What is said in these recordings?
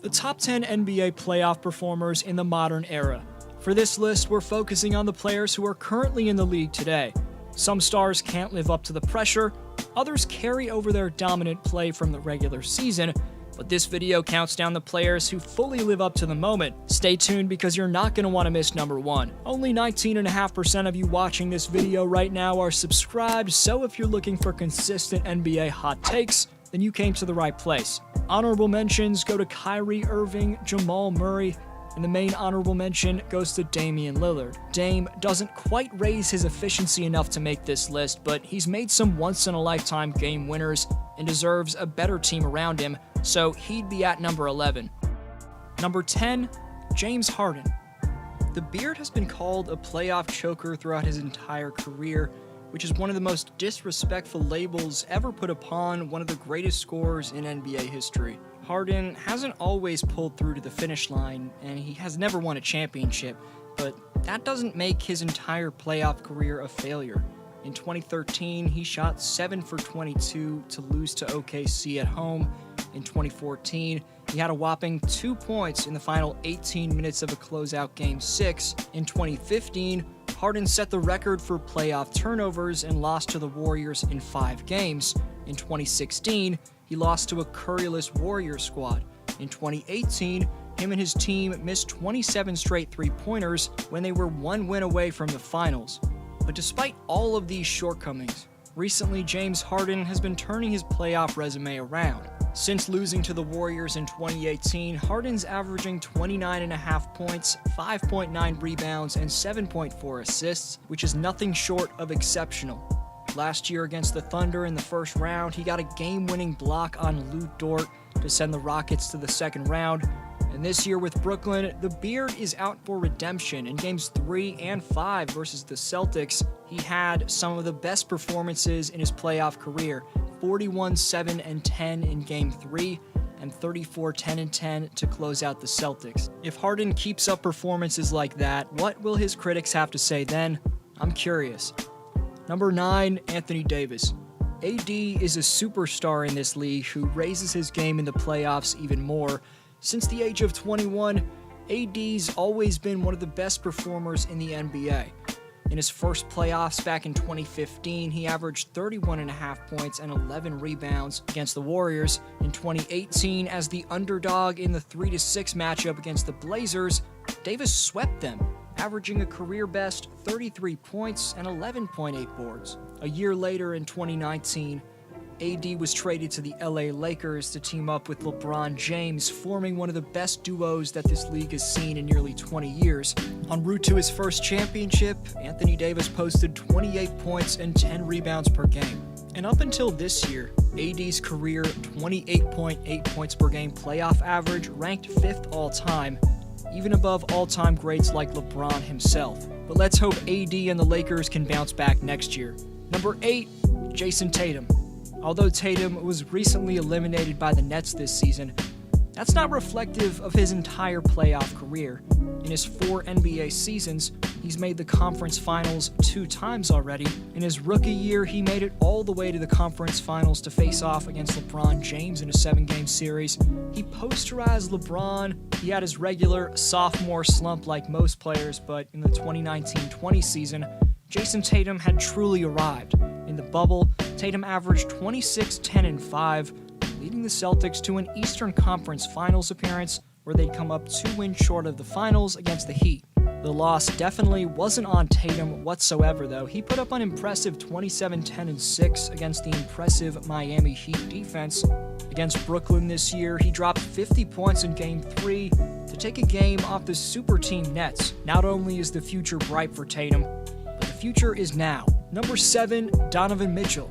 the top 10 NBA playoff performers in the modern era. For this list, we're focusing on the players who are currently in the league today. Some stars can't live up to the pressure, others carry over their dominant play from the regular season, but this video counts down the players who fully live up to the moment. Stay tuned because you're not going to want to miss number 1. Only 19.5% of you watching this video right now are subscribed, so if you're looking for consistent NBA hot takes, then you came to the right place. Honorable mentions go to Kyrie Irving, Jamal Murray, and the main honorable mention goes to Damian Lillard. Dame doesn't quite raise his efficiency enough to make this list, but he's made some once-in-a-lifetime game winners and deserves a better team around him, so he'd be at number 11. Number 10, James Harden. The Beard has been called a playoff choker throughout his entire career, which is one of the most disrespectful labels ever put upon one of the greatest scorers in NBA history. Harden hasn't always pulled through to the finish line, and he has never won a championship, but that doesn't make his entire playoff career a failure. In 2013, he shot 7 for 22 to lose to OKC at home. In 2014, he had a whopping 2 points in the final 18 minutes of a closeout Game 6. In 2015, Harden set the record for playoff turnovers and lost to the Warriors in 5 games. In 2016, he lost to a Curryless Warriors squad. In 2018, him and his team missed 27 straight three-pointers when they were 1 win away from the finals. But despite all of these shortcomings, recently James Harden has been turning his playoff resume around. Since losing to the Warriors in 2018, Harden's averaging 29.5 points, 5.9 rebounds, and 7.4 assists, which is nothing short of exceptional. Last year against the Thunder in the first round, he got a game-winning block on Lou Dort to send the Rockets to the second round. And this year with Brooklyn, the Beard is out for redemption. In games 3 and 5 versus the Celtics, he had some of the best performances in his playoff career. 41-7-10 in game 3 and 34-10-10 to close out the Celtics. If Harden keeps up performances like that, what will his critics have to say then? I'm curious. Number 9, Anthony Davis. AD is a superstar in this league who raises his game in the playoffs even more. Since the age of 21, AD's always been one of the best performers in the NBA. In his first playoffs back in 2015, he averaged 31.5 points and 11 rebounds against the Warriors. In 2018, as the underdog in the 3-6 matchup against the Blazers, Davis swept them, averaging a career-best 33 points and 11.8 boards. A year later in 2019, AD was traded to the LA Lakers to team up with LeBron James, forming one of the best duos that this league has seen in nearly 20 years. En route to his first championship, Anthony Davis posted 28 points and 10 rebounds per game. And up until this year, AD's career 28.8 points per game playoff average ranked 5th all-time, even above all-time greats like LeBron himself. But let's hope AD and the Lakers can bounce back next year. Number 8, Jason Tatum. Although Tatum was recently eliminated by the Nets this season, that's not reflective of his entire playoff career. In his 4 NBA seasons, he's made the conference finals 2 times already. In his rookie year, he made it all the way to the conference finals to face off against LeBron James in a 7-game series. He posterized LeBron. He had his regular sophomore slump like most players, but in the 2019-20 season, Jason Tatum had truly arrived. In the bubble, Tatum averaged 26, 10, and 5, leading the Celtics to an Eastern Conference Finals appearance where they'd come up 2 wins short of the finals against the Heat. The loss definitely wasn't on Tatum whatsoever, though. He put up an impressive 27, 10, and 6 against the impressive Miami Heat defense. Against Brooklyn this year, he dropped 50 points in Game 3 to take a game off the super team Nets. Not only is the future bright for Tatum, but the future is now. Number 7, Donovan Mitchell.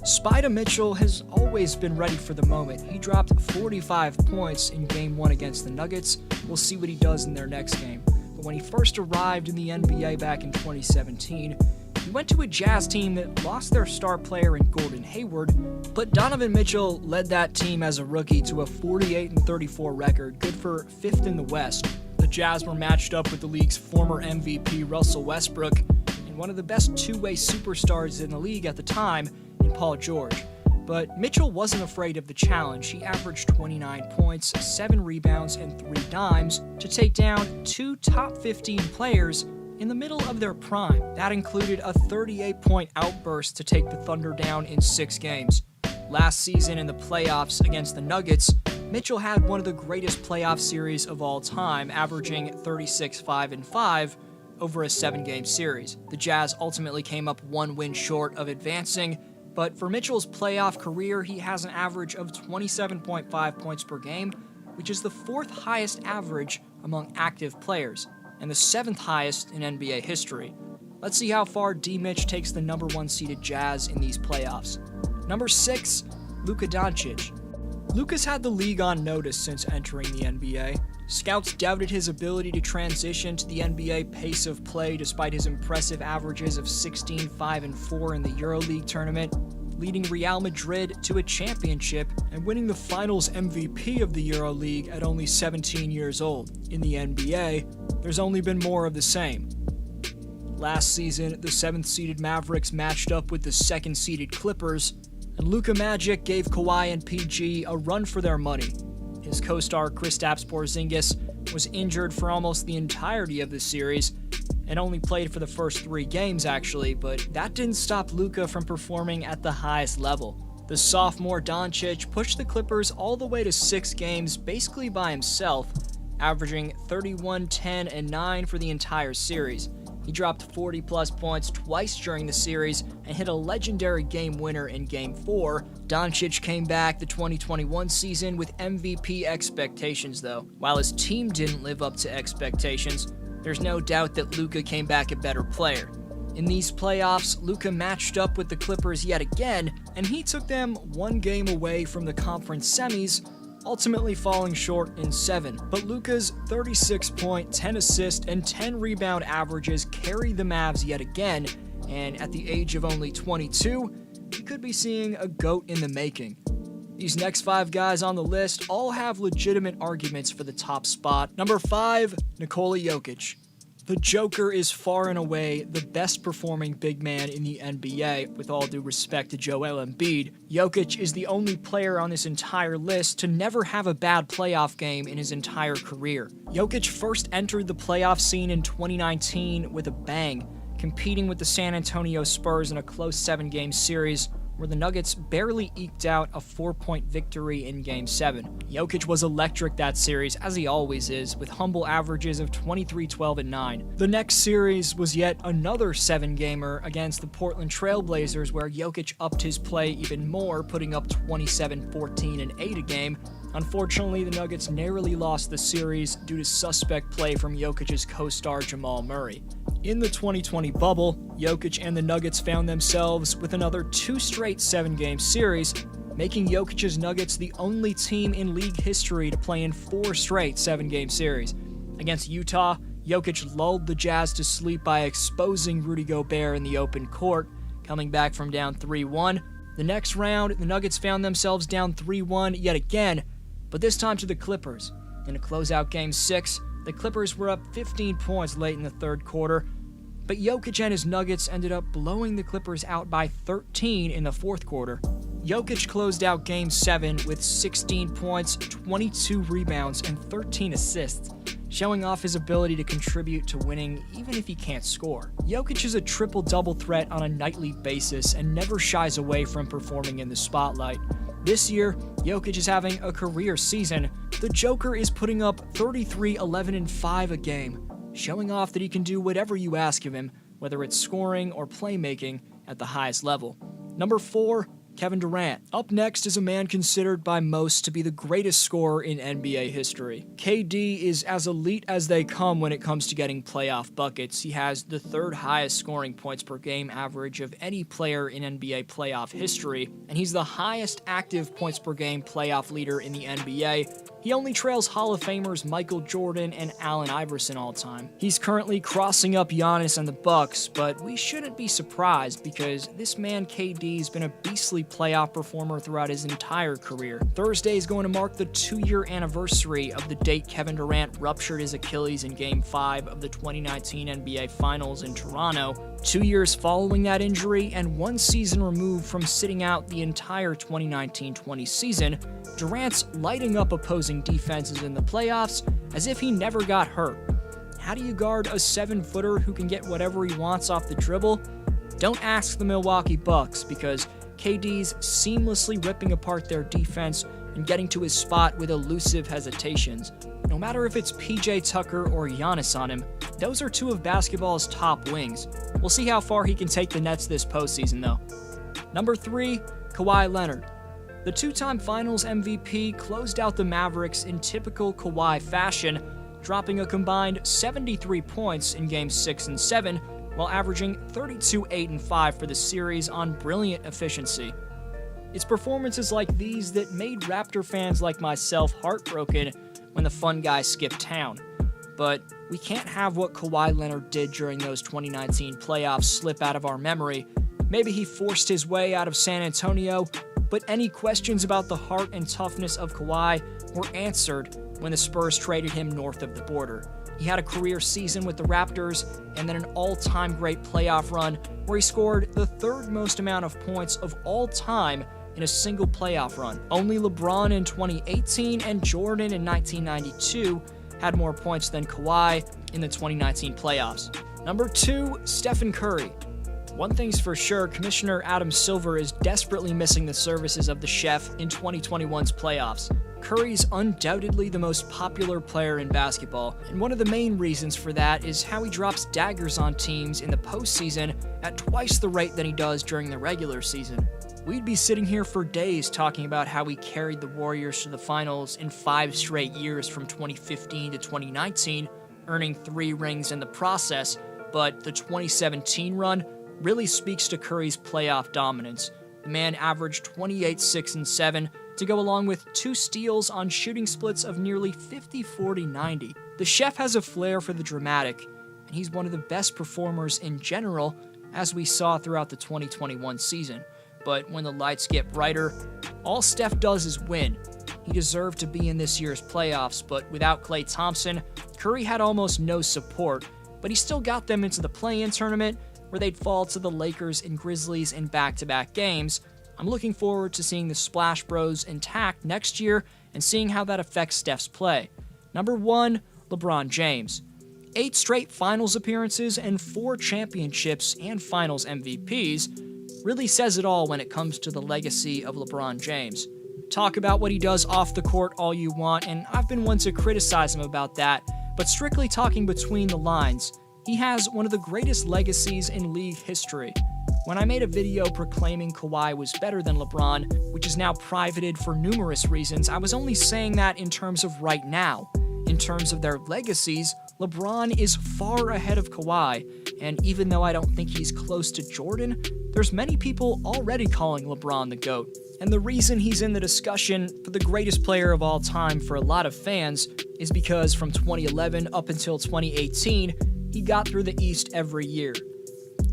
Spida Mitchell has always been ready for the moment. He dropped 45 points in Game 1 against the Nuggets. We'll see what he does in their next game. But when he first arrived in the NBA back in 2017, he went to a Jazz team that lost their star player in Gordon Hayward, but Donovan Mitchell led that team as a rookie to a 48-34 record, good for 5th in the West. The Jazz were matched up with the league's former MVP Russell Westbrook and one of the best two-way superstars in the league at the time in Paul George. But Mitchell wasn't afraid of the challenge. He averaged 29 points, 7 rebounds, and 3 dimes to take down 2 top 15 players in the middle of their prime. That included a 38-point outburst to take the Thunder down in 6 games. Last season in the playoffs against the Nuggets, Mitchell had one of the greatest playoff series of all time, averaging 36-5-5 over a 7-game series. The Jazz ultimately came up 1 win short of advancing, but for Mitchell's playoff career, he has an average of 27.5 points per game, which is the 4th highest average among active players, and the 7th highest in NBA history. Let's see how far D-Mitch takes the number 1 seeded Jazz in these playoffs. Number 6, Luka Doncic. Luka's had the league on notice since entering the NBA. Scouts doubted his ability to transition to the NBA pace of play despite his impressive averages of 16, 5, and 4 in the EuroLeague tournament, leading Real Madrid to a championship and winning the Finals MVP of the EuroLeague at only 17 years old. In the NBA, there's only been more of the same. Last season, the 7th-seeded Mavericks matched up with the 2nd-seeded Clippers, and Luka Magic gave Kawhi and PG a run for their money. His co-star Kristaps Porzingis was injured for almost the entirety of the series, and only played for the first 3 games actually, but that didn't stop Luka from performing at the highest level. The sophomore Doncic pushed the Clippers all the way to 6 games basically by himself, averaging 31, 10, and 9 for the entire series. He dropped 40-plus points twice during the series and hit a legendary game winner in Game 4. Doncic came back the 2021 season with MVP expectations, though. While his team didn't live up to expectations, there's no doubt that Luka came back a better player. In these playoffs, Luka matched up with the Clippers yet again, and he took them 1 game away from the conference semis, ultimately falling short in 7. But Luka's 36-point, 10-assist, and 10-rebound averages carried the Mavs yet again, and at the age of only 22, he could be seeing a GOAT in the making. These next 5 guys on the list all have legitimate arguments for the top spot. Number 5, Nikola Jokic. The Joker is far and away the best performing big man in the NBA, with all due respect to Joel Embiid. Jokic is the only player on this entire list to never have a bad playoff game in his entire career. Jokic first entered the playoff scene in 2019 with a bang, competing with the San Antonio Spurs in a close 7-game series where the Nuggets barely eked out a 4-point victory in Game 7. Jokic was electric that series, as he always is, with humble averages of 23, 12, and 9. The next series was yet another 7-gamer against the Portland Trail Blazers, where Jokic upped his play even more, putting up 27, 14, and 8 a game. Unfortunately, the Nuggets narrowly lost the series due to suspect play from Jokic's co-star Jamal Murray. In the 2020 bubble, Jokic and the Nuggets found themselves with another 2 straight 7-game series, making Jokic's Nuggets the only team in league history to play in 4 straight 7-game series. Against Utah, Jokic lulled the Jazz to sleep by exposing Rudy Gobert in the open court, coming back from down 3-1. The next round, the Nuggets found themselves down 3-1 yet again, but this time to the Clippers. In a closeout Game 6, the Clippers were up 15 points late in the 3rd quarter, but Jokic and his Nuggets ended up blowing the Clippers out by 13 in the 4th quarter. Jokic closed out Game 7 with 16 points, 22 rebounds, and 13 assists, showing off his ability to contribute to winning even if he can't score. Jokic is a triple-double threat on a nightly basis and never shies away from performing in the spotlight. This year, Jokic is having a career season. The Joker is putting up 33, 11, and 5 a game, showing off that he can do whatever you ask of him, whether it's scoring or playmaking at the highest level. Number 4, Kevin Durant. Up next is a man considered by most to be the greatest scorer in NBA history. KD is as elite as they come when it comes to getting playoff buckets. He has the 3rd highest scoring points per game average of any player in NBA playoff history, and he's the highest active points per game playoff leader in the NBA. He only trails Hall of Famers Michael Jordan and Allen Iverson all time. He's currently crossing up Giannis and the Bucks, but we shouldn't be surprised because this man KD's been a beastly playoff performer throughout his entire career. Thursday is going to mark the 2-year anniversary of the date Kevin Durant ruptured his Achilles in Game 5 of the 2019 NBA Finals in Toronto. 2 years following that injury and 1 season removed from sitting out the entire 2019-20 season, Durant's lighting up opposing defenses in the playoffs as if he never got hurt. How do you guard a 7-footer who can get whatever he wants off the dribble? Don't ask the Milwaukee Bucks because KD's seamlessly ripping apart their defense and getting to his spot with elusive hesitations. No matter if it's PJ Tucker or Giannis on him, those are 2 of basketball's top wings. We'll see how far he can take the Nets this postseason though. Number 3, Kawhi Leonard. The 2-time Finals MVP closed out the Mavericks in typical Kawhi fashion, dropping a combined 73 points in Games 6 and 7, while averaging 32, 8, and 5 for the series on brilliant efficiency. It's performances like these that made Raptor fans like myself heartbroken when the fun guy skipped town. But we can't have what Kawhi Leonard did during those 2019 playoffs slip out of our memory. Maybe he forced his way out of San Antonio, but any questions about the heart and toughness of Kawhi were answered when the Spurs traded him north of the border. He had a career season with the Raptors and then an all-time great playoff run where he scored the 3rd most amount of points of all time in a single playoff run. Only LeBron in 2018 and Jordan in 1992 had more points than Kawhi in the 2019 playoffs. Number 2, Stephen Curry. One thing's for sure, Commissioner Adam Silver is desperately missing the services of the chef in 2021's playoffs. Curry's undoubtedly the most popular player in basketball, and one of the main reasons for that is how he drops daggers on teams in the postseason at twice the rate than he does during the regular season. We'd be sitting here for days talking about how he carried the Warriors to the finals in 5 straight years from 2015 to 2019, earning 3 rings in the process, but the 2017 run really speaks to Curry's playoff dominance. The man averaged 28, 6, and 7 to go along with 2 steals on shooting splits of nearly 50, 40, 90. The chef has a flair for the dramatic, and he's one of the best performers in general, as we saw throughout the 2021 season. But when the lights get brighter, all Steph does is win. He deserved to be in this year's playoffs, but without Klay Thompson, Curry had almost no support, but he still got them into the play-in tournament, where they'd fall to the Lakers and Grizzlies in back-to-back games. I'm looking forward to seeing the Splash Bros intact next year and seeing how that affects Steph's play. Number 1, LeBron James. 8 straight finals appearances and 4 championships and finals MVPs really says it all when it comes to the legacy of LeBron James. Talk about what he does off the court all you want, and I've been one to criticize him about that, but strictly talking between the lines, he has one of the greatest legacies in league history. When I made a video proclaiming Kawhi was better than LeBron, which is now privated for numerous reasons, I was only saying that in terms of right now. In terms of their legacies, LeBron is far ahead of Kawhi, and even though I don't think he's close to Jordan, there's many people already calling LeBron the GOAT. And the reason he's in the discussion for the greatest player of all time for a lot of fans is because from 2011 up until 2018, he got through the East every year.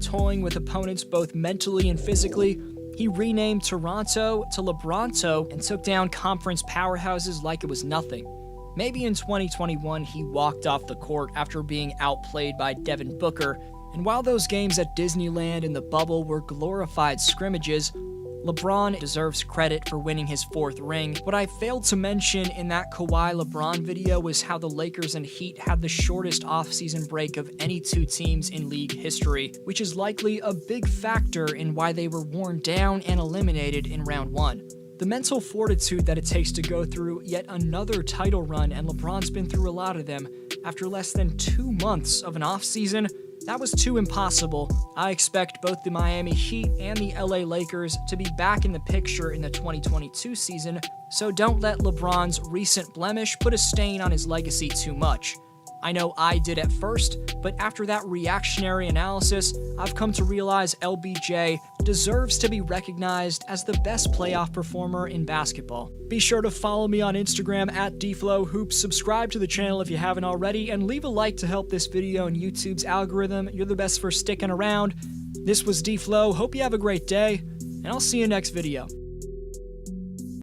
Toying with opponents both mentally and physically, he renamed Toronto to LeBronto and took down conference powerhouses like it was nothing. Maybe in 2021 he walked off the court after being outplayed by Devin Booker, and while those games at Disneyland in the bubble were glorified scrimmages, LeBron deserves credit for winning his 4th ring. What I failed to mention in that Kawhi LeBron video was how the Lakers and Heat had the shortest offseason break of any 2 teams in league history, which is likely a big factor in why they were worn down and eliminated in round 1. The mental fortitude that it takes to go through yet another title run, and LeBron's been through a lot of them, after less than 2 months of an offseason, that was too impossible. I expect both the Miami Heat and the LA Lakers to be back in the picture in the 2022 season, so don't let LeBron's recent blemish put a stain on his legacy too much. I know I did at first, but after that reactionary analysis, I've come to realize LBJ deserves to be recognized as the best playoff performer in basketball. Be sure to follow me on Instagram at DFlowHoops, subscribe to the channel if you haven't already, and leave a like to help this video in YouTube's algorithm. You're the best for sticking around. This was DFlow, hope you have a great day, and I'll see you next video.